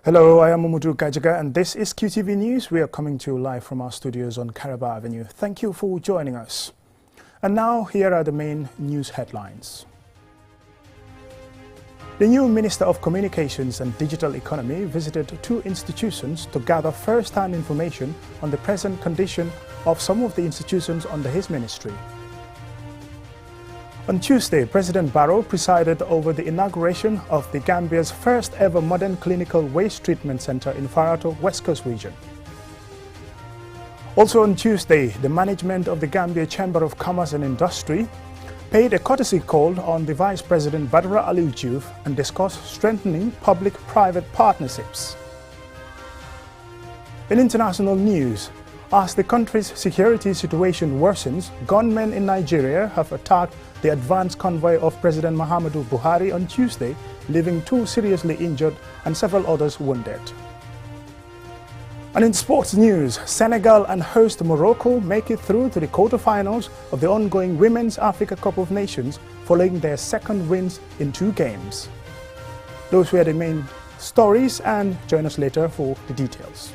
Hello, I am Mumudu Kajaga and this is QTV News. We are coming to you live from our studios on Caraba Avenue. Thank you for joining us. And now, here are the main news headlines. The new Minister of Communications and Digital Economy visited two institutions to gather first-hand information on the present condition of some of the institutions under his ministry. On Tuesday, President Barrow presided over the inauguration of the Gambia's first ever modern clinical waste treatment center in Farato, West Coast region. Also on Tuesday, the management of the Gambia Chamber of Commerce and Industry paid a courtesy call on the Vice President Badara Alieu Diouf and discussed strengthening public-private partnerships. In international news, as the country's security situation worsens, gunmen in Nigeria have attacked the advance convoy of President Muhammadu Buhari on Tuesday, leaving 2 seriously injured and several others wounded. And in sports news, Senegal and host Morocco make it through to the quarterfinals of the ongoing Women's Africa Cup of Nations following their second wins in 2 games. Those were the main stories, and join us later for the details.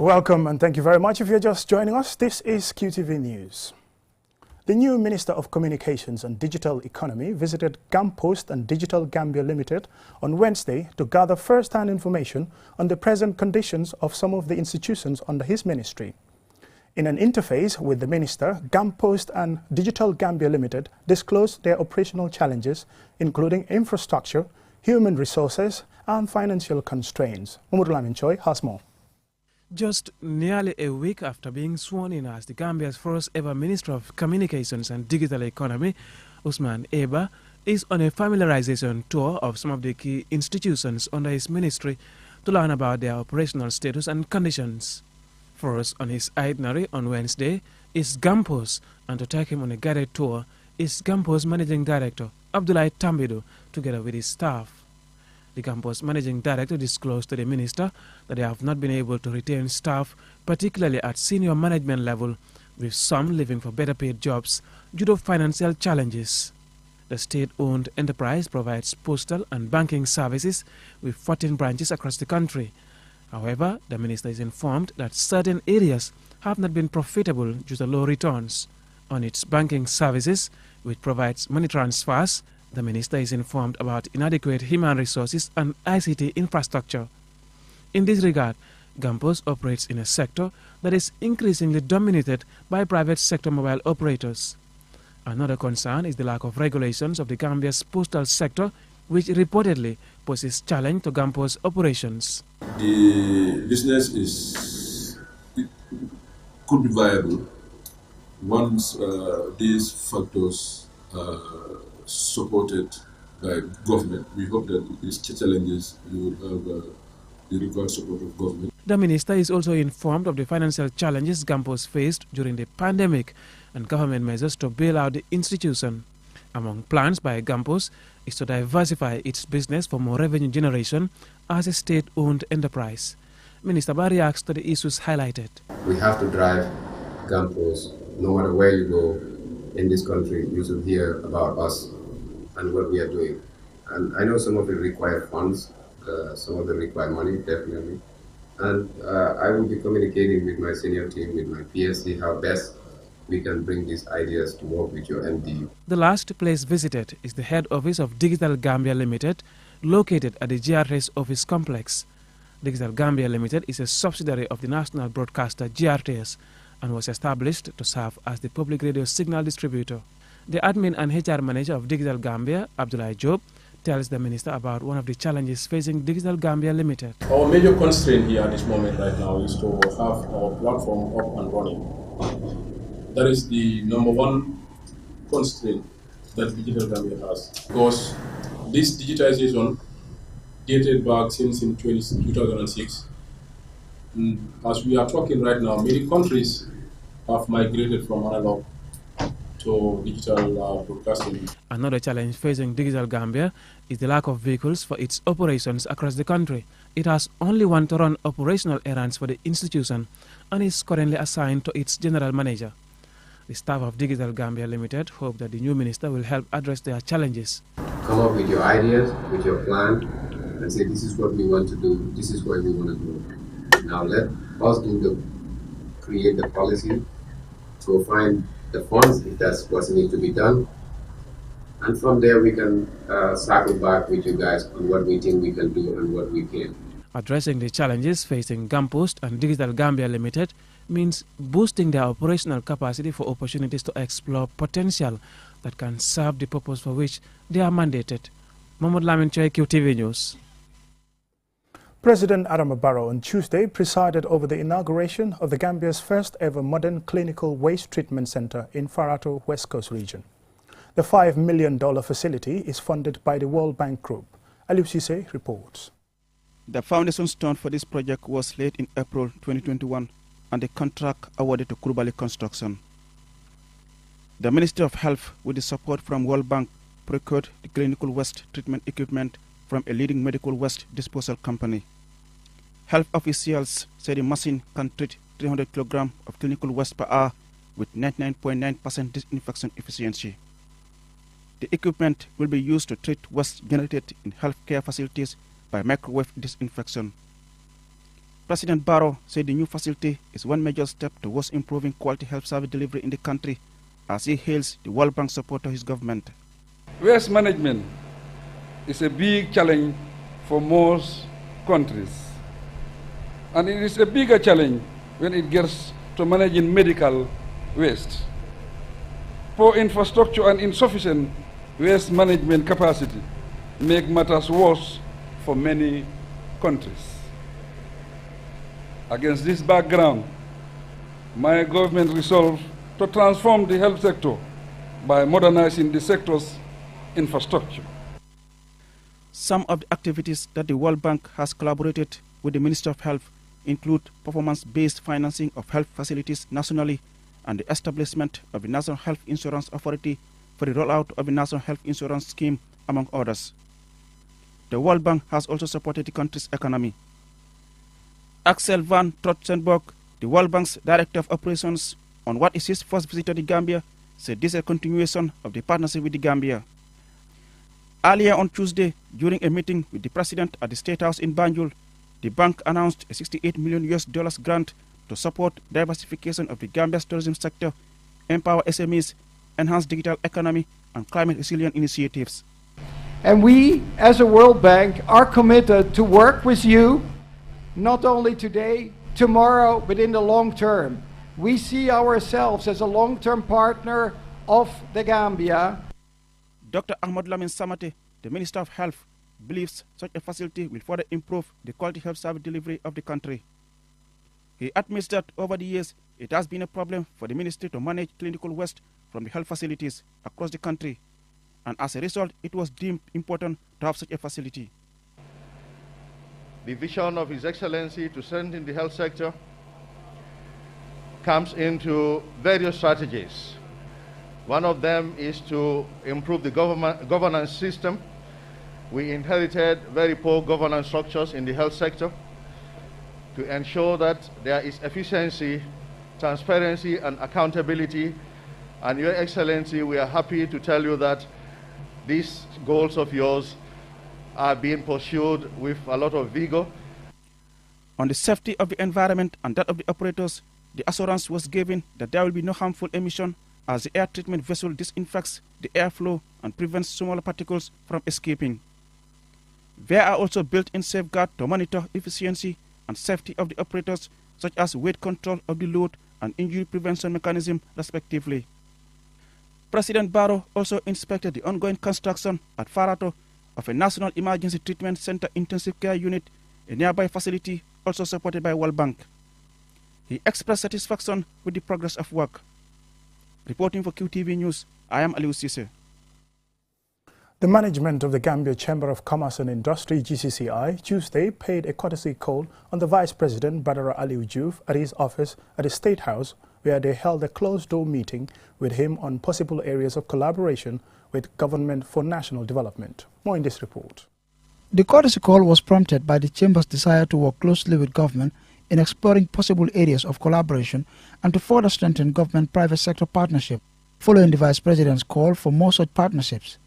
Welcome and thank you very much. If you're just joining us, this is QTV News. The new Minister of Communications and Digital Economy visited Gampost and Digital Gambia Limited on Wednesday to gather first-hand information on the present conditions of some of the institutions under his ministry. In an interface with the minister, Gampost and Digital Gambia Limited disclosed their operational challenges, including infrastructure, human resources, and financial constraints. Mamadou Lamin Choi has more. Just nearly a week after being sworn in as the Gambia's first ever Minister of Communications and Digital Economy, Usman Eba is on a familiarization tour of some of the key institutions under his ministry to learn about their operational status and conditions. First on his itinerary on Wednesday is Gampost, and to take him on a guided tour is Gampost Managing Director Abdoulaye Tambido together with his staff. The Gampost Managing Director disclosed to the Minister that they have not been able to retain staff, particularly at senior management level, with some leaving for better paid jobs due to financial challenges. The state-owned enterprise provides postal and banking services with 14 branches across the country. However, the Minister is informed that certain areas have not been profitable due to low returns. On its banking services, which provides money transfers, the Minister is informed about inadequate human resources and ICT infrastructure. In this regard, Gampost operates in a sector that is increasingly dominated by private sector mobile operators. Another concern is the lack of regulations of the Gambia's postal sector, which reportedly poses challenge to Gampost operations. The business could be viable once these factors supported by government. We hope that these challenges will have the required support of government. The Minister is also informed of the financial challenges Gampost faced during the pandemic and government measures to bail out the institution. Among plans by Gampost is to diversify its business for more revenue generation as a state-owned enterprise. Minister Barry reacts to the issues highlighted. We have to drive Gampost. No matter where you go in this country, you should hear about us and what we are doing. And I know some of it require funds, some of it require money, definitely. And I will be communicating with my senior team, with my PSC, how best we can bring these ideas to work with your MD. The last place visited is the head office of Digital Gambia Limited, located at the GRTS office complex. Digital Gambia Limited is a subsidiary of the national broadcaster GRTS and was established to serve as the public radio signal distributor. The admin and HR manager of Digital Gambia, Abdoulaye Diop, tells the Minister about one of the challenges facing Digital Gambia Limited. Our major constraint here at this moment right now is to have our platform up and running. That is the number one constraint that Digital Gambia has. Because this digitization dated back since in 2006. As we are talking right now, many countries have migrated from analog to also digital broadcasting. Another challenge facing Digital Gambia is the lack of vehicles for its operations across the country. It has only one to run operational errands for the institution and is currently assigned to its general manager. The staff of Digital Gambia Limited hope that the new minister will help address their challenges. Come up with your ideas, with your plan, and say this is what we want to do, this is what we want to do. Now let us create the policy, go find the funds if that's what needs to be done, and from there we can circle back with you guys on what we think we can do and what we can. Addressing the challenges facing Gampost and Digital Gambia Limited means boosting their operational capacity for opportunities to explore potential that can serve the purpose for which they are mandated. Mahmoud Lamin Choi, QTV News. President Adama Barrow on Tuesday presided over the inauguration of the Gambia's first ever modern clinical waste treatment center in Farato, West Coast region. The $5 million facility is funded by the World Bank Group. Aliou Cisse reports. The foundation stone for this project was laid in April 2021 and the contract awarded to Kurubali Construction. The Ministry of Health, with the support from World Bank, procured the clinical waste treatment equipment from a leading medical waste disposal company. Health officials say the machine can treat 300 kilograms of clinical waste per hour with 99.9% disinfection efficiency. The equipment will be used to treat waste generated in healthcare facilities by microwave disinfection. President Barrow said the new facility is one major step towards improving quality health service delivery in the country as he hails the World Bank support to his government. Waste management is a big challenge for most countries. And it is a bigger challenge when it gets to managing medical waste. Poor infrastructure and insufficient waste management capacity make matters worse for many countries. Against this background, my government resolved to transform the health sector by modernizing the sector's infrastructure. Some of the activities that the World Bank has collaborated with the Ministry of Health include performance-based financing of health facilities nationally and the establishment of the National Health Insurance Authority for the rollout of the National Health Insurance Scheme, among others. The World Bank has also supported the country's economy. Axel van Trotsenburg, the World Bank's Director of Operations, on what is his first visit to the Gambia, said this is a continuation of the partnership with the Gambia. Earlier on Tuesday, during a meeting with the President at the State House in Banjul, the bank announced a $68 million grant to support diversification of the Gambia's tourism sector, empower SMEs, enhance digital economy, and climate resilient initiatives. And we, as a World Bank, are committed to work with you, not only today, tomorrow, but in the long term. We see ourselves as a long-term partner of the Gambia. Dr. Ahmad Lamin Samate, the Minister of Health, believes such a facility will further improve the quality health service delivery of the country. He admits that over the years, it has been a problem for the ministry to manage clinical waste from the health facilities across the country, and as a result, it was deemed important to have such a facility. The vision of His Excellency to strengthen the health sector comes into various strategies. One of them is to improve the governance system. We inherited very poor governance structures in the health sector. To ensure that there is efficiency, transparency, and accountability. And Your Excellency, we are happy to tell you that these goals of yours are being pursued with a lot of vigor. On the safety of the environment and that of the operators, the assurance was given that there will be no harmful emission as the air treatment vessel disinfects the airflow and prevents smaller particles from escaping. There are also built-in safeguards to monitor efficiency and safety of the operators, such as weight control of the load and injury prevention mechanism, respectively. President Barrow also inspected the ongoing construction at Farato of a National Emergency Treatment Center Intensive Care Unit, a nearby facility also supported by World Bank. He expressed satisfaction with the progress of work. Reporting for QTV News, I am Aliou Cisse. The management of the Gambia Chamber of Commerce and Industry, GCCI, Tuesday paid a courtesy call on the Vice President Badara Aliou Diouf at his office at the State House where they held a closed-door meeting with him on possible areas of collaboration with Government for National Development. More in this report. The courtesy call was prompted by the Chamber's desire to work closely with government in exploring possible areas of collaboration and to further strengthen government-private sector partnership, following the Vice President's call for more such partnerships.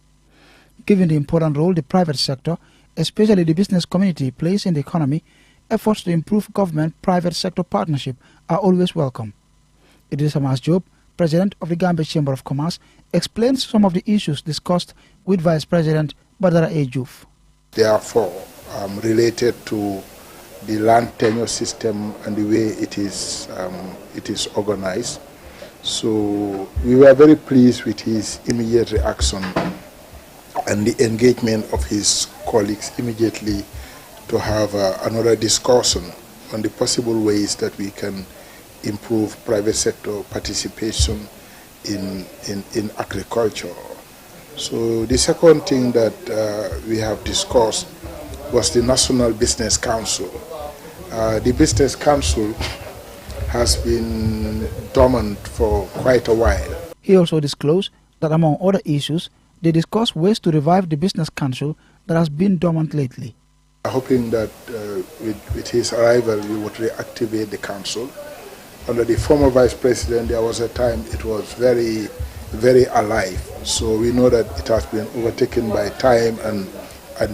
Given the important role the private sector, especially the business community, plays in the economy, efforts to improve government-private sector partnership are always welcome. Idris Hamas Job, President of the Gambia Chamber of Commerce, explains some of the issues discussed with Vice President Badara A. Juf. Therefore, related to the land tenure system and the way it is organized. So we were very pleased with his immediate reaction and the engagement of his colleagues immediately to have another discussion on the possible ways that we can improve private sector participation in agriculture. So the second thing that we have discussed was the National Business Council. The Business Council has been dormant for quite a while. He also disclosed that among other issues, they discussed ways to revive the Business Council that has been dormant lately. Hoping that with his arrival, we would reactivate the council. Under the former Vice President, there was a time it was very, very alive. So we know that it has been overtaken by time and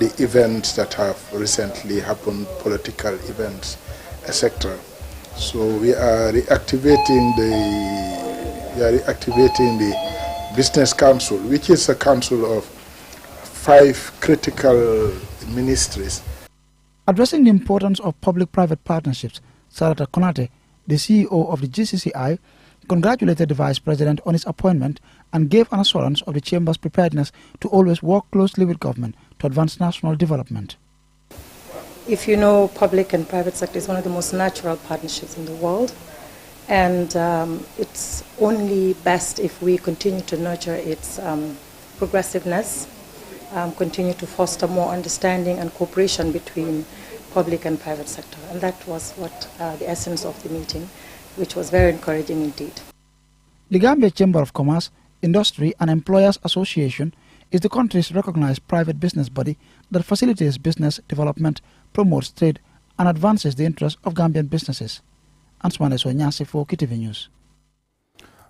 the events that have recently happened, political events, etc. So we are reactivating the Business Council, which is a council of 5 critical ministries. Addressing the importance of public-private partnerships, Sarata Konate, the CEO of the GCCI, congratulated the Vice President on his appointment and gave an assurance of the Chamber's preparedness to always work closely with government to advance national development. If you know, public and private sector is one of the most natural partnerships in the world, and it's only best if we continue to nurture its progressiveness, continue to foster more understanding and cooperation between public and private sector. And that was what the essence of the meeting, which was very encouraging indeed. The Gambia Chamber of Commerce, Industry and Employers Association is the country's recognized private business body that facilitates business development, promotes trade and advances the interests of Gambian businesses. Ansmane Sonyasi for KTV News.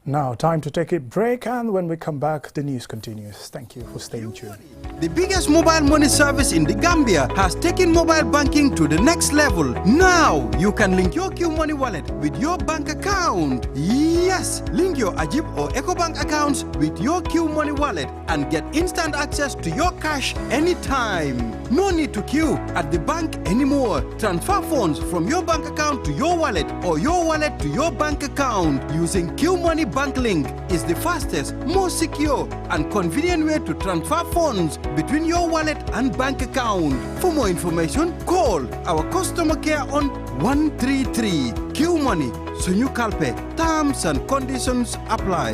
Now, time to take a break, and when we come back, the news continues. Thank you for staying tuned. The biggest mobile money service in the Gambia has taken mobile banking to the next level. Now, you can link your Q Money wallet with your bank account. Yes, link your Ajib or EcoBank accounts with your Q Money wallet and get instant access to your cash anytime. No need to queue at the bank anymore. Transfer funds from your bank account to your wallet or your wallet to your bank account using Q Money Bank Link is the fastest, most secure and convenient way to transfer funds between your wallet and bank account. For more information, call our customer care on 133. Q Money, Sunyu Kalpe. Terms and conditions apply.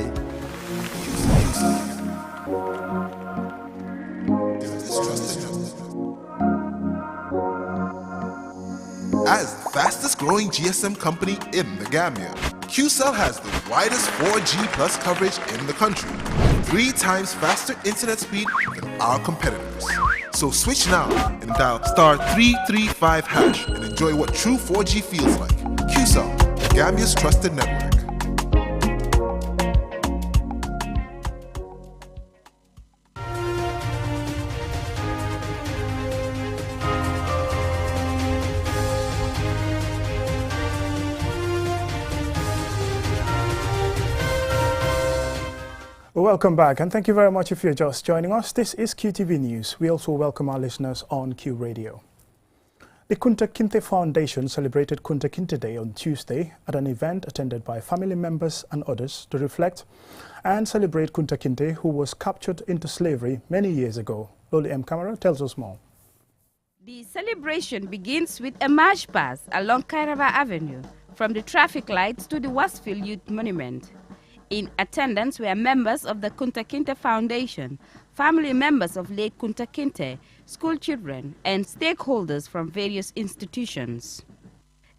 As the fastest growing GSM company in the Gambia, QCell has the widest 4G plus coverage in the country, 3 times faster internet speed than our competitors. So switch now and dial *335# and enjoy what true 4G feels like. QCell, the Gambia's trusted network. Welcome back, and thank you very much if you're just joining us. This is QTV News. We also welcome our listeners on Q Radio. The Kunta Kinte Foundation celebrated Kunta Kinte Day on Tuesday at an event attended by family members and others to reflect and celebrate Kunta Kinte, who was captured into slavery many years ago. Loli M. Camara tells us more. The celebration begins with a march past along Kairaba Avenue, from the traffic lights to the Westfield Youth Monument. In attendance were members of the Kunta Kinte Foundation, family members of late Kunta Kinte, school children, and stakeholders from various institutions.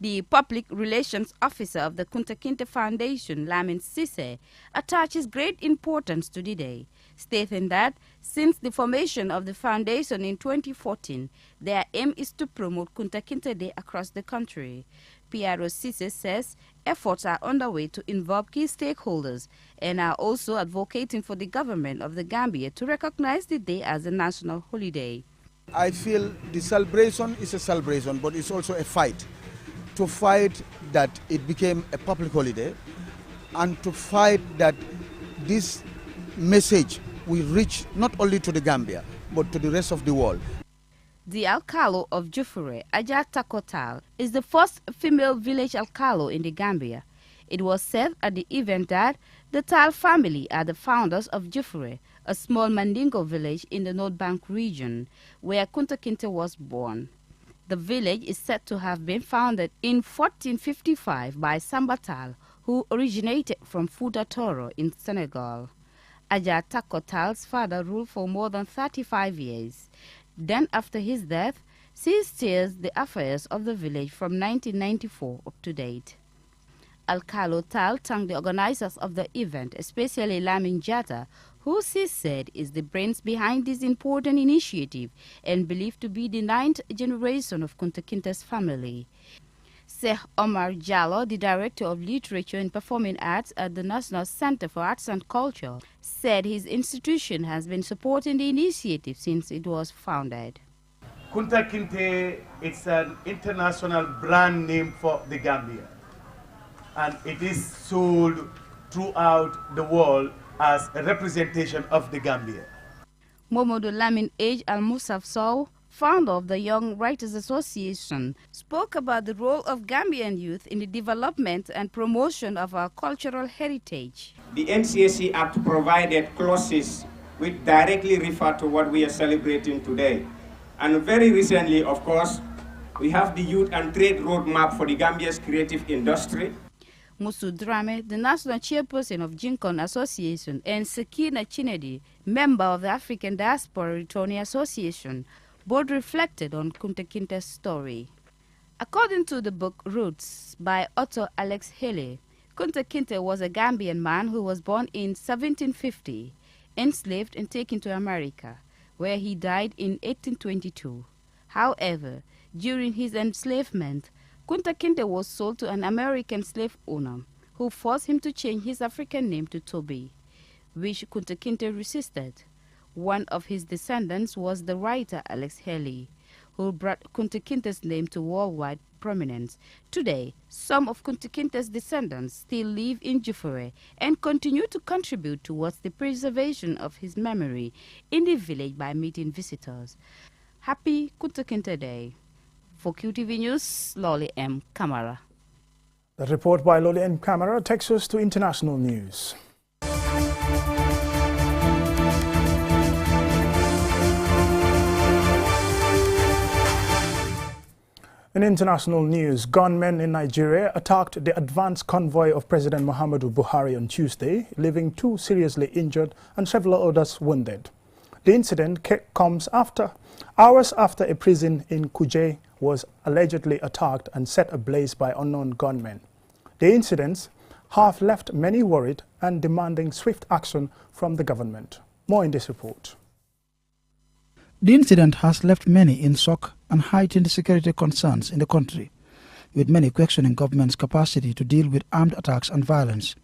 The public relations officer of the Kunta Kinte Foundation, Lamin Sise, attaches great importance to the day, stating that since the formation of the foundation in 2014, their aim is to promote Kunta Kinte Day across the country. PRO Sise says efforts are underway to involve key stakeholders and are also advocating for the government of the Gambia to recognize the day as a national holiday. I feel the celebration is a celebration, but it's also a fight. To fight that it became a public holiday, and to fight that this message will reach not only to the Gambia, but to the rest of the world. The Alcalo of Jufure, Aja Takotal, is the first female village Alcalo in the Gambia. It was said at the event that the Tal family are the founders of Jufure, a small Mandingo village in the North Bank region, where Kunta Kinte was born. The village is said to have been founded in 1455 by Samba Tal, who originated from Fouta Toro in Senegal. Aja Takotal's father ruled for more than 35 years. Then, after his death, she steers the affairs of the village from 1994 up to date. Alcalo Tal thanked the organizers of the event, especially Lamin Jatta, who she said is the brains behind this important initiative and believed to be the 9th generation of Kunta Kinte's family. Sheikh Omar Jallo, the Director of Literature and Performing Arts at the National Center for Arts and Culture, said his institution has been supporting the initiative since it was founded. Kunta Kinte, it's an international brand name for the Gambia, and it is sold throughout the world as a representation of the Gambia. Momodu Lamin Age Al-Musaf Sow, founder of the Young Writers Association, spoke about the role of Gambian youth in the development and promotion of our cultural heritage. The NCAC Act provided clauses which directly refer to what we are celebrating today. And very recently, of course, we have the Youth and Trade Roadmap for the Gambia's creative industry. Musu Drame, the national chairperson of Jinkon Association, and Sekina Chinedi, member of the African Diaspora Returning Association, both reflected on Kunta Kinte's story. According to the book Roots by Otto Alex Haley, Kunta Kinte was a Gambian man who was born in 1750, enslaved and taken to America, where he died in 1822. However, during his enslavement, Kunta Kinte was sold to an American slave owner who forced him to change his African name to Toby, which Kunta Kinte resisted. One of his descendants was the writer Alex Haley, who brought Kunta Kinte's name to worldwide prominence. Today, some of Kunta Kinte's descendants still live in Jufure and continue to contribute towards the preservation of his memory in the village by meeting visitors. Happy Kunta Kinte Day. For QTV News, Lolly M. Camara. The report by Lolly M. Camara takes us to international news. In international news, gunmen in Nigeria attacked the advance convoy of President Muhammadu Buhari on Tuesday, leaving 2 seriously injured and several others wounded. The incident comes hours after a prison in Kuje was allegedly attacked and set ablaze by unknown gunmen. The incidents have left many worried and demanding swift action from the government. More in this report. The incident has left many in shock and heightened security concerns in the country, with many questioning government's capacity to deal with armed attacks and violence.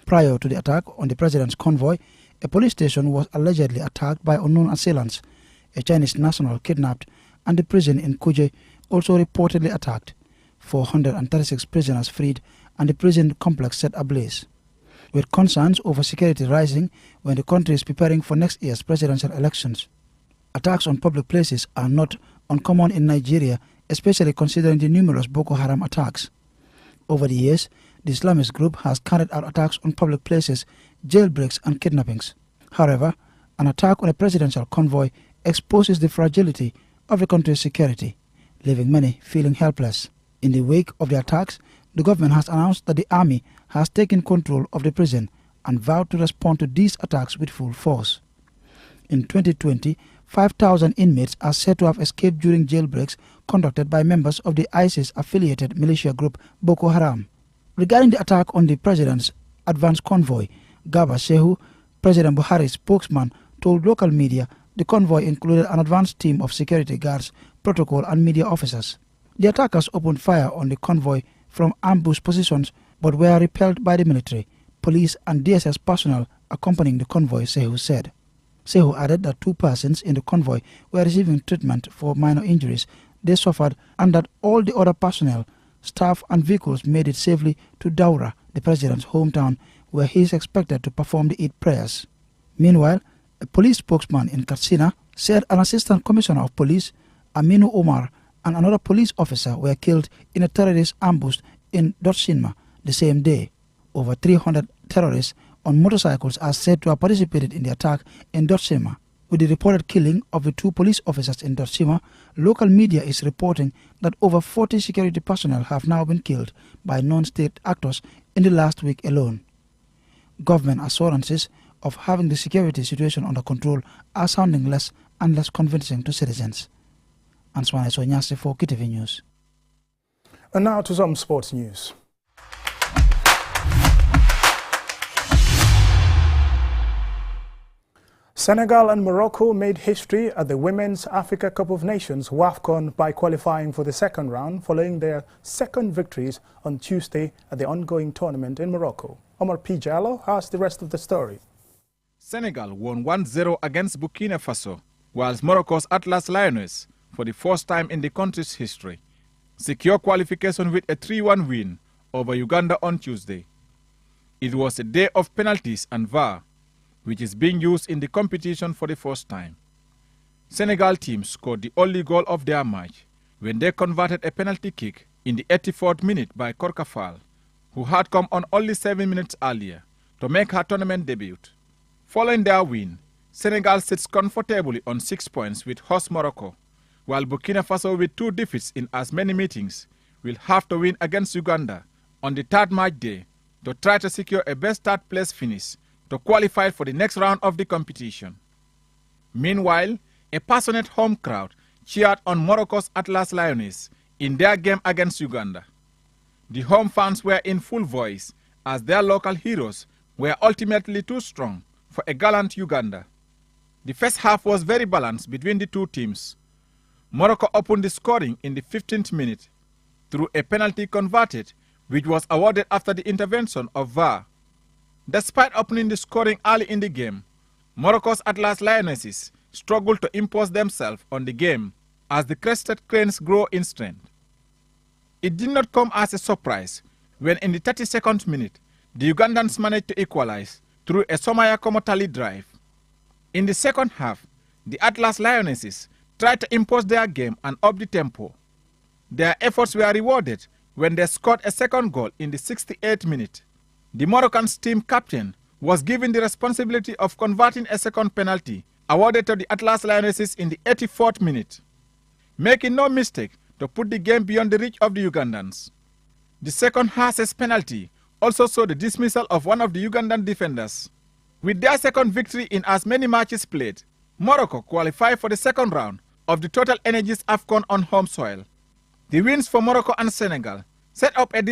Prior to the attack on the president's convoy, a police station was allegedly attacked by unknown assailants, a Chinese national kidnapped, and the prison in Kuje also reportedly attacked, 436 prisoners freed, and the prison complex set ablaze. With concerns over security rising when the country is preparing for next year's presidential elections. Attacks on public places are not uncommon in Nigeria, especially considering the numerous Boko Haram attacks. Over the years, the Islamist group has carried out attacks on public places, jailbreaks and kidnappings. However, an attack on a presidential convoy exposes the fragility of the country's security, leaving many feeling helpless. In the wake of the attacks, the government has announced that the army has taken control of the prison and vowed to respond to these attacks with full force. In 2020, 5,000 inmates are said to have escaped during jailbreaks conducted by members of the ISIS-affiliated militia group Boko Haram. Regarding the attack on the president's advance convoy, Garba Shehu, President Buhari's spokesman, told local media the convoy included an advanced team of security guards, protocol and media officers. The attackers opened fire on the convoy from ambush positions but were repelled by the military, police and DSS personnel accompanying the convoy, Shehu said. Shehu added that 2 persons in the convoy were receiving treatment for minor injuries they suffered and that all the other personnel, staff and vehicles made it safely to Daura, the president's hometown, where he is expected to perform the Eid prayers. Meanwhile, a police spokesman in Katsina said an assistant commissioner of police, Aminu Omar, and another police officer were killed in a terrorist ambush in Dotsinma the same day. Over 300 terrorists on motorcycles are said to have participated in the attack in Dotsinma. With the reported killing of the 2 police officers in Dotsinma, local media is reporting that over 40 security personnel have now been killed by non-state actors in the last week alone. Government assurances of having the security situation under control are sounding less and less convincing to citizens. Answane Sonyase for KTV News. And now to some sports news. Senegal and Morocco made history at the Women's Africa Cup of Nations WAFCON by qualifying for the second round following their second victories on Tuesday at the ongoing tournament in Morocco. Omar P. Jallo has the rest of the story. Senegal won 1-0 against Burkina Faso, whilst Morocco's Atlas Lioness, for the first time in the country's history, secured qualification with a 3-1 win over Uganda on Tuesday. It was a day of penalties and VAR, which is being used in the competition for the first time. Senegal team scored the only goal of their match when they converted a penalty kick in the 84th minute by Korka Fall, who had come on only 7 minutes earlier to make her tournament debut. Following their win, Senegal sits comfortably on 6 points with host Morocco, while Burkina Faso, with 2 defeats in as many meetings, will have to win against Uganda on the 3rd match day to try to secure a best third place finish to qualify for the next round of the competition. Meanwhile, a passionate home crowd cheered on Morocco's Atlas Lioness in their game against Uganda. The home fans were in full voice as their local heroes were ultimately too strong for a gallant Uganda. The first half was very balanced between the 2 teams. Morocco opened the scoring in the 15th minute through a penalty converted, which was awarded after the intervention of VAR. Despite opening the scoring early in the game, Morocco's Atlas Lionesses struggled to impose themselves on the game as the crested cranes grow in strength. It did not come as a surprise when in the 32nd minute, the Ugandans managed to equalize through a Somaya Komotali drive. In the second half, the Atlas Lionesses tried to impose their game and up the tempo. Their efforts were rewarded when they scored a second goal in the 68th minute. The Moroccan's team captain was given the responsibility of converting a second penalty awarded to the Atlas Lionesses in the 84th minute, making no mistake to put the game beyond the reach of the Ugandans. The second Hases penalty also saw the dismissal of one of the Ugandan defenders. With their second victory in as many matches played, Morocco qualified for the second round of the Total Energies AFCON on home soil. The wins for Morocco and Senegal set up a